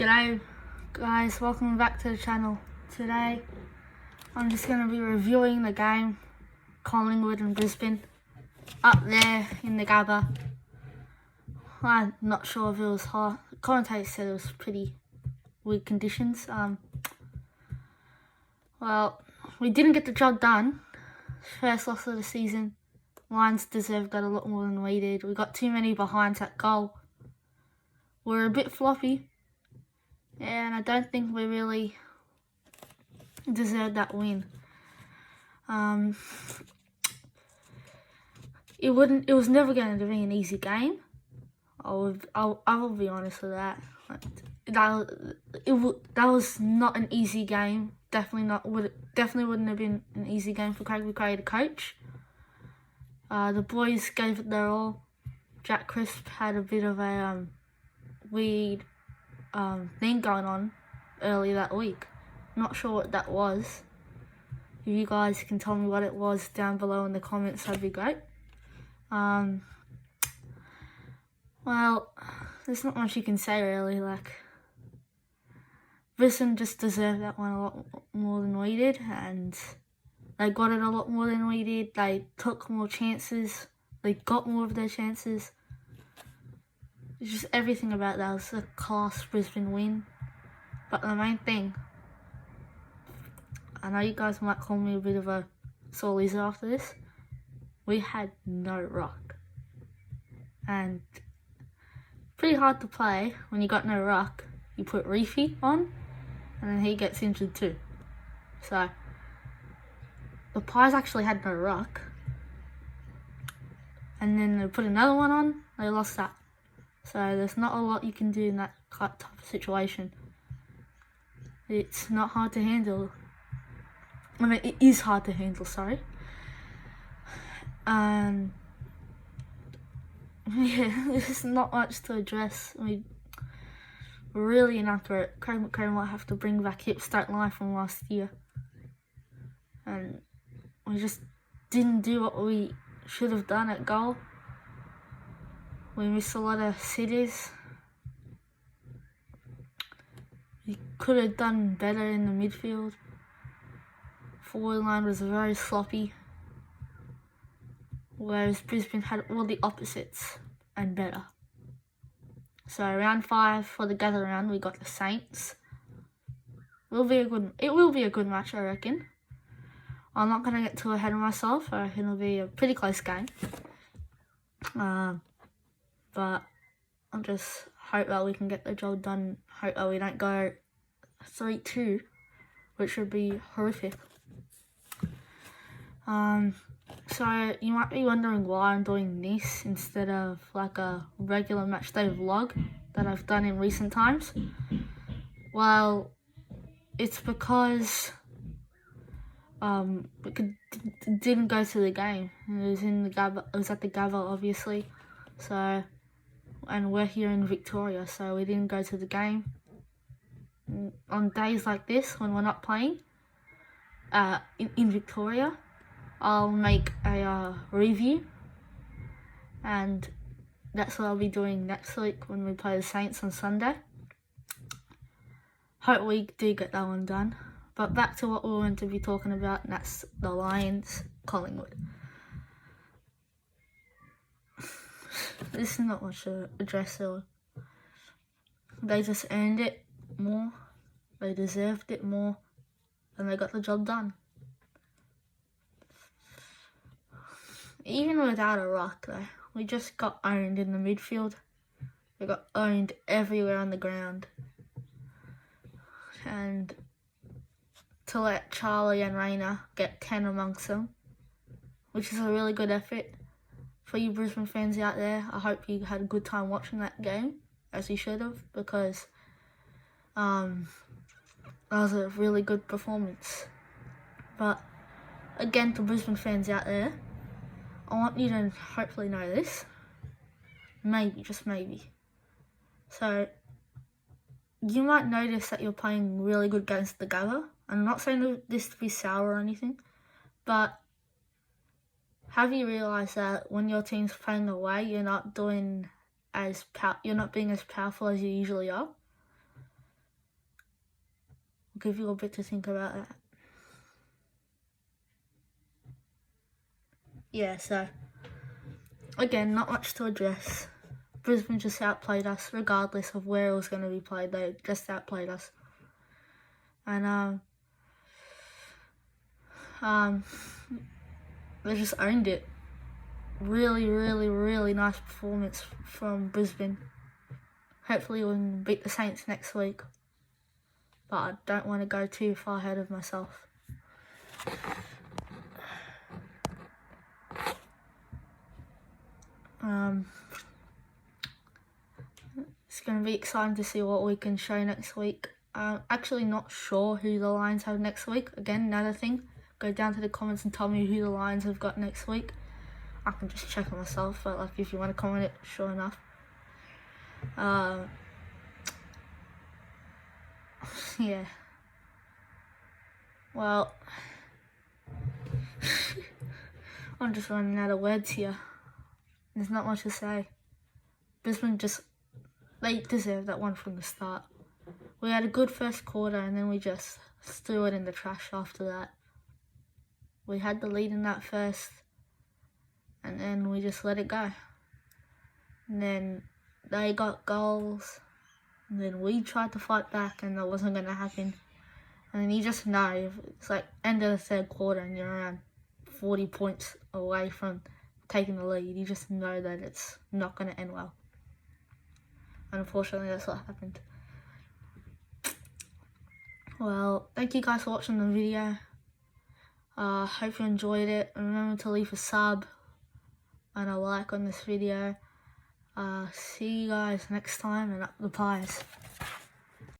G'day guys, welcome back to the channel. Today I'm just going to be reviewing the game Collingwood and Brisbane up there in the Gabba. I'm not sure if it was hot. The commentator said it was pretty weird conditions. Well, we didn't get the job done. First loss of the season. Lions deserved that a lot more than we did. We got too many behinds at goal. We're a bit floppy. And I don't think we really deserved that win. It was never going to be an easy game. I will be honest with that. That was not an easy game. Definitely wouldn't have been an easy game for Craig McRae to coach. The boys gave it their all. Jack Crisp had a bit of a weird thing going on earlier that week. Not sure what that was. If you guys can tell me what it was down below in the comments, that'd be great. Well, there's not much you can say really. Like, Brisbane just deserved that one a lot more than we did, and they got it a lot more than we did. They took more chances. They got more of their chances. It's just everything about that was a class Brisbane win. But the main thing, I know you guys might call me a bit of a sore loser after this. We had no rock. And pretty hard to play when you got no rock. You put Reefy on, and then he gets injured too. So, the Pies actually had no rock. And then they put another one on, they lost that. So there's not a lot you can do in that type of situation. It's not hard to handle. I mean, it is hard to handle, sorry. Yeah, there's not much to address. I mean, we're really inaccurate. Craig McRae might have to bring back Hip Start Line from last year. And we just didn't do what we should have done at goal. We missed a lot of sitters. We could have done better in the midfield. Forward line was very sloppy. Whereas Brisbane had all the opposites and better. So round 5 for the gather round, we got the Saints. It will be a good match, I reckon. I'm not going to get too ahead of myself. I reckon it'll be a pretty close game. But I just hope that we can get the job done. Hope that we don't go 3-2, which would be horrific. So you might be wondering why I'm doing this instead of like a regular matchday vlog that I've done in recent times. Well, it's because we didn't go to the game. It was in the Gabba. It was at the Gabba, obviously. So, and we're here in Victoria, so we didn't go to the game. On days like this, when we're not playing in Victoria, I'll make a review, and that's what I'll be doing next week when we play the Saints on Sunday. Hope we do get that one done. But back to what we were meant to be talking about, and that's the Lions, Collingwood. This is not much to address though. They just earned it more. They deserved it more. And they got the job done. Even without a rock though, we just got owned in the midfield. We got owned everywhere on the ground. And to let Charlie and Rayner get 10 amongst them, which is a really good effort. For you Brisbane fans out there, I hope you had a good time watching that game, as you should have, because that was a really good performance. But again, to Brisbane fans out there, I want you to hopefully know this. Maybe, just maybe. So, you might notice that you're playing really good against the Gabba. I'm not saying this to be sour or anything, but have you realised that when your team's playing away, you're not being as powerful as you usually are? give you a bit to think about that. Yeah, so again, not much to address. Brisbane just outplayed us, regardless of where it was going to be played. They just outplayed us, and they just owned it. Really, really, really nice performance from Brisbane. Hopefully we can beat the Saints next week, but I don't want to go too far ahead of myself. It's going to be exciting to see what we can show next week. I'm actually not sure who the Lions have next week. Again, another thing, go down to the comments and tell me who the Lions have got next week. I can just check it myself, but like if you want to comment it, sure enough. Yeah. Well, I'm just running out of words here. There's not much to say. Brisbane they deserved that one from the start. We had a good first quarter and then we just threw it in the trash after that. We had the lead in that first and then we just let it go. And then they got goals and then we tried to fight back and that wasn't going to happen. And then you just know, it's like end of the third quarter and you're around 40 points away from taking the lead. You just know that it's not going to end well. And unfortunately, that's what happened. Well, thank you guys for watching the video. Hope you enjoyed it. Remember to leave a sub and a like on this video. See you guys next time, and up the pies.